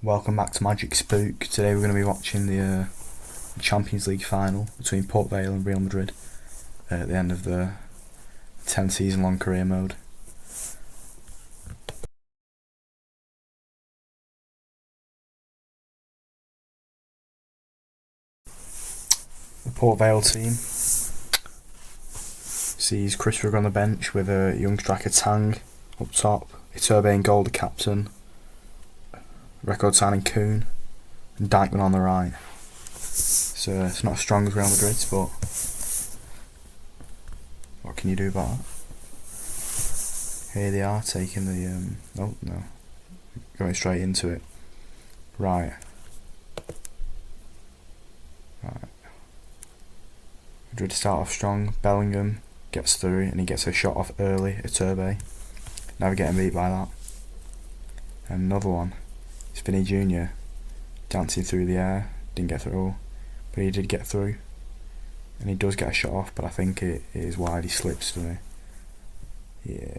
Welcome back to Magic Spook. Today we're going to be watching the Champions League final between Port Vale and Real Madrid at the end of the 10 season long career mode. The Port Vale team sees Chris Rugg on the bench with a young striker Tang up top, Iturbe in goal, the captain, record signing Kuhn, and Dijkman on the right. So it's not as strong as Real Madrid's, but what can you do about that? Here they are taking the going straight into it. Right. Madrid start off strong. Bellingham gets through and he gets a shot off early. Iturbe, never getting beat by that. And another one. It's Vinny Jr. dancing through the air. Didn't get through, but he did get through. And he does get a shot off, but I think it is wide. He slips to me. Yeah.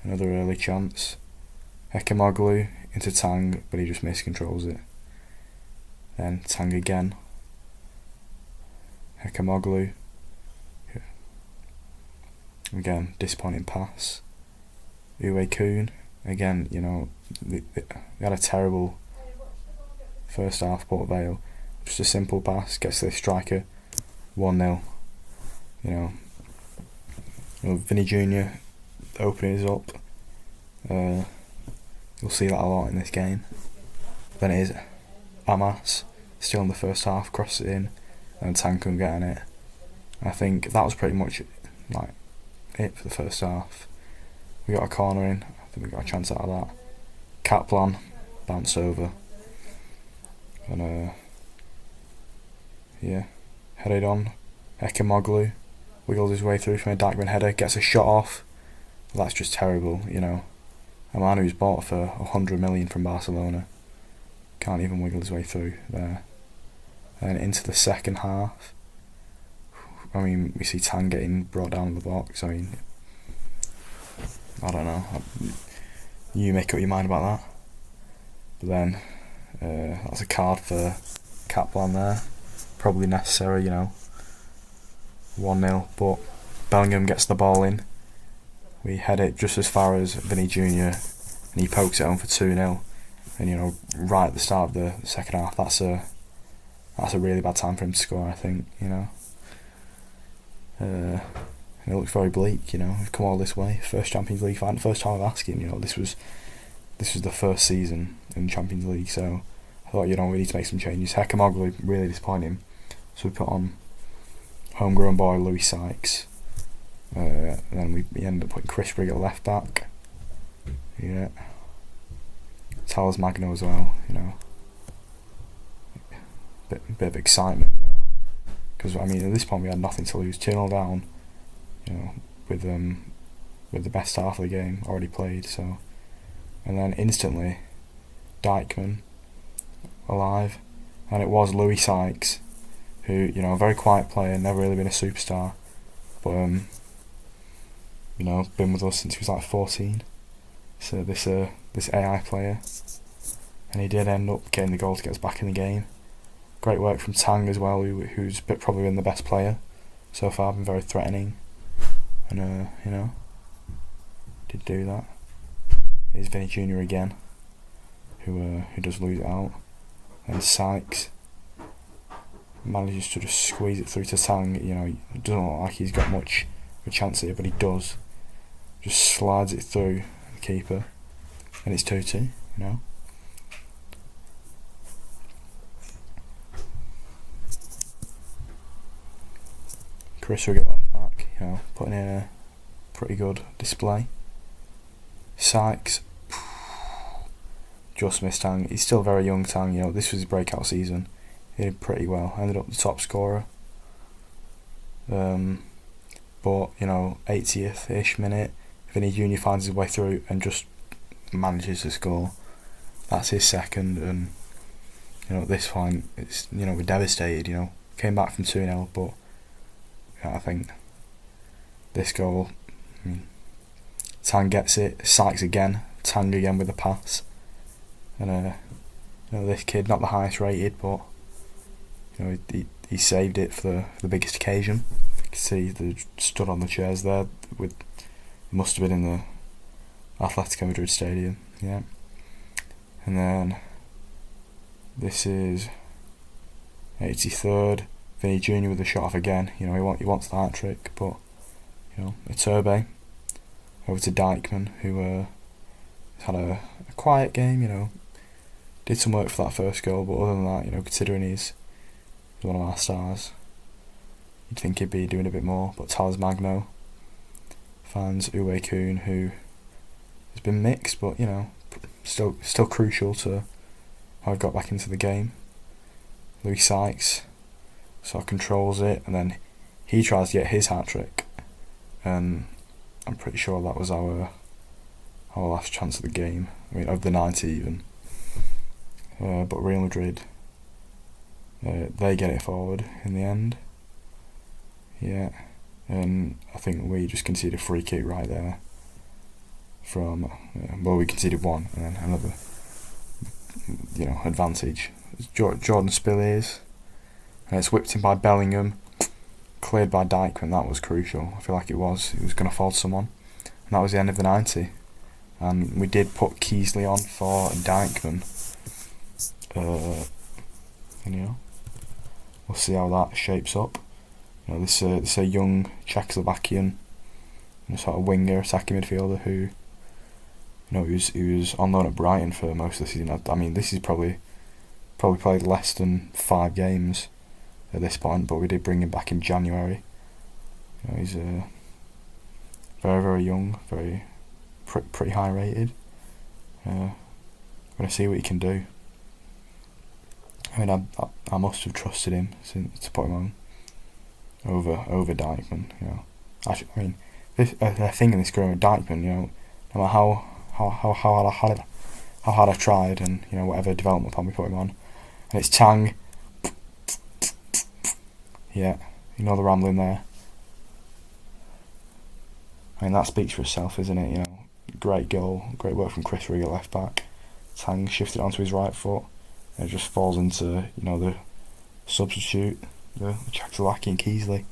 Another early chance. Hekemoglu into Tang, but he just miscontrols it. Then Tang again. Hekemoglu. Again, disappointing pass. Uwe Kuhn. Again, they had a terrible first half, Port Vale. Just a simple pass, gets to the striker. 1-0. Vinny Jr. opening us up. You'll see that a lot in this game. Then it is Amas, still in the first half, crosses it in, and Tang couldn't get on it. I think that was pretty much it for the first half. We got a corner in. I think we got a chance out of that. Kaplan bounced over, and headed on. Hekemoglu wiggles his way through from a Dijkman header, gets a shot off. Well, that's just terrible, A man who's bought for 100 million from Barcelona can't even wiggle his way through there. And into the second half, we see Tang getting brought down the box. I don't know. You make up your mind about that. But then, that's a card for Kaplan there. Probably necessary, 1-0, but Bellingham gets the ball in. We head it just as far as Vinny Jr. and he pokes it home for 2-0. And right at the start of the second half, that's a really bad time for him to score, I think, And it looks very bleak, we've come all this way. First Champions League final, first time of asking, this was the first season in the Champions League, so I thought, we need to make some changes. Hekemoglu really disappointing, so we put on homegrown boy Louis Sykes. Then we ended up putting Chris Rugg at left back. Yeah. Talos Magno as well, bit of excitement, because at this point we had nothing to lose. 2-0 down, with the best half of the game already played. So, and then instantly, Dijkman alive, and it was Louis Sykes, who a very quiet player, never really been a superstar, but been with us since he was like 14. So this AI player, and he did end up getting the goal to get us back in the game. Great work from Tang as well, who's probably been the best player so far, been very threatening, and did do that. Here's Vinny Jr. again, who does lose it out, and Sykes manages to just squeeze it through to Tang. It doesn't look like he's got much of a chance here, but he does. Just slides it through the keeper, and it's 2-2. Chris Rugg at left back, putting in a pretty good display. Sykes just missed Tang. He's still very young, Tang. This was his breakout season. He did pretty well. Ended up the top scorer. But 80th-ish minute, Vinny Jr. finds his way through and just manages to score. That's his second, and at this point, it's we're devastated. Came back from 2-0, but I think this goal, Tang gets it. Sykes again. Tang again with the pass. And this kid, not the highest rated, but he saved it for the biggest occasion. You can see they stood on the chairs there. Must have been in the Atletico Madrid stadium, yeah. And then this is 83rd. Vinny Jr. with a shot off again. He wants the hat trick, but Iturbe over to Dijkman, who had a quiet game. Did some work for that first goal, but other than that, considering he's one of our stars, you'd think he'd be doing a bit more. But Talisman Magno finds Uwe Kuhn, who has been mixed, but still crucial to how he got back into the game. Louis Sykes sort of controls it, and then he tries to get his hat trick, and I'm pretty sure that was our last chance of the game. I mean, of the 90 even. But Real Madrid, they get it forward in the end. Yeah, and I think we just conceded a free kick right there. We conceded one, and then another, advantage. Jordan Spilliers, and it's whipped in by Bellingham, cleared by Dijkman. That was crucial. I feel like he was going to fall to someone, and that was the end of the 90. And we did put Keasley on for Dijkman. We'll see how that shapes up. This is a young Czechoslovakian sort of winger, attacking midfielder who, he was on loan at Brighton for most of the season. I mean, this is probably played less than 5 games at this point, but we did bring him back in January. He's very, very young, pretty high rated. We're going to see what he can do. I mean, I must have trusted him to put him on over Dijkman. Actually, I mean, the thing in this game with Dijkman, no matter how hard I tried, and whatever development plan we put him on, and it's Tang. Yeah, the rambling there. I mean, that speaks for itself, isn't it? Great goal, great work from Chris Rigg at left back. Tang shifted onto his right foot, and it just falls into the substitute, the Czechoslovakian Keasley.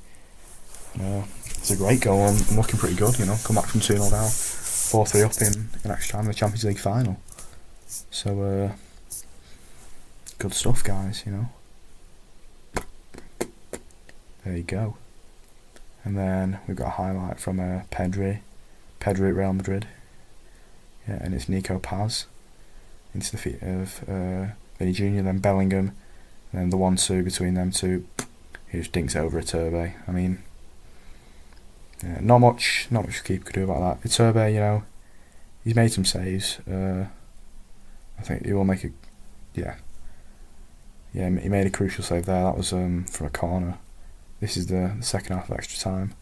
It's a great goal. I'm looking pretty good. Come back from 2-0 down, 4-3 up in extra time in the Champions League final. So good stuff, guys. There you go. And then we've got a highlight from Pedri at Real Madrid. Yeah, and it's Nico Paz into the feet of Vinny Jr., then Bellingham, and then the 1-2 between them two. He just dinks it over Iturbe. I mean, not much the keeper could do about that. Iturbe, he's made some saves. I think he will make a, yeah, he made a crucial save there. That was from a corner. This is the second half of extra time,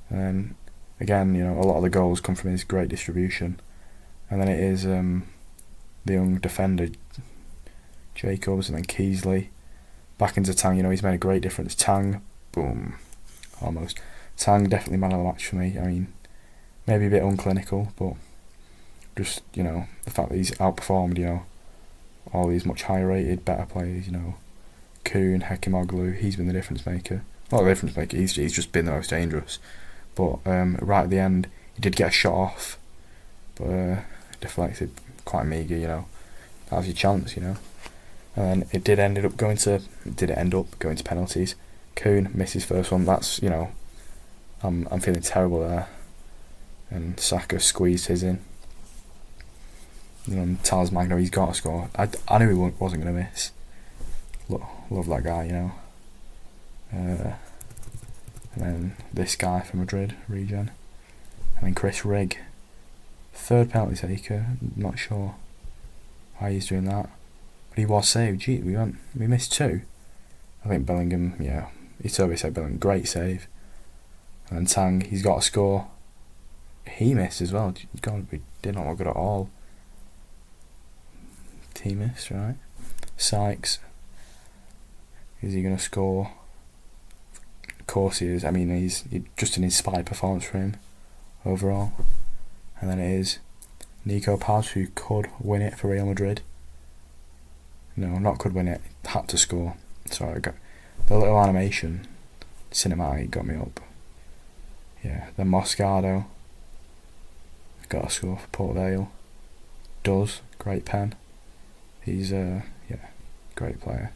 and then again, a lot of the goals come from his great distribution, and then it is the young defender Jacobs, and then Keasley back into Tang. He's made a great difference. Tang, boom, almost. Tang definitely man of the match for me. I mean, maybe a bit unclinical, but just the fact that he's outperformed all these much higher rated, better players. Kuhn, Hekimoglu, he's been the difference maker. Not the difference maker. He's just been the most dangerous. But right at the end, he did get a shot off, but deflected, quite meagre. That was your chance. And it did end up going to penalties. Kuhn missed his first one. That's I'm feeling terrible there. And Saka squeezed his in. And Talisman Magno, he's got to score. I knew he wasn't going to miss. Love that guy, And then this guy from Madrid, regen. And then Chris Rigg, 3rd penalty taker. Not sure how he's doing that, but he was saved. Gee, we missed 2. I think Bellingham, he's always said Bellingham, great save. And then Tang, he's got to score. He missed as well. God, we did not look good at all. He missed, right? Sykes, is he going to score? Of course he is. I mean, he's just an inspired performance for him overall. And then it is Nico Paz, who could win it for Real Madrid. No, not could win it. Had to score. So I got the little animation, cinematic got me up. Yeah, then Moscardo. Got a score for Port Vale. Does, great pen. He's great player.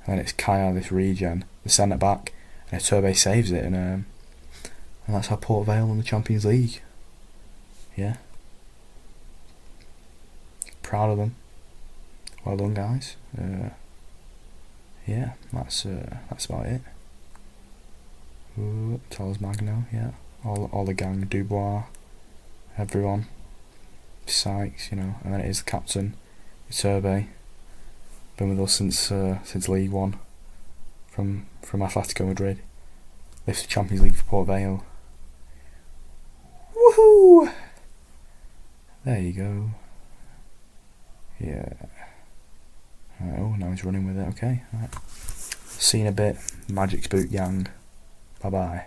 And then it's Kaya, this regen, the centre back, and Turbe saves it, and that's how Port Vale won the Champions League. Yeah. Proud of them. Well done, guys. Yeah, that's about it. Ooh, Tellers Magno, yeah. All the gang, Dubois, everyone. Sykes, you know, and then it is the captain, Turbe. Been with us since League One, from Atletico Madrid. Lifts the Champions League for Port Vale. Woohoo! There you go. Yeah. Oh, now he's running with it. Okay. Right. See you in a bit. Magic's boot, Yang. Bye bye.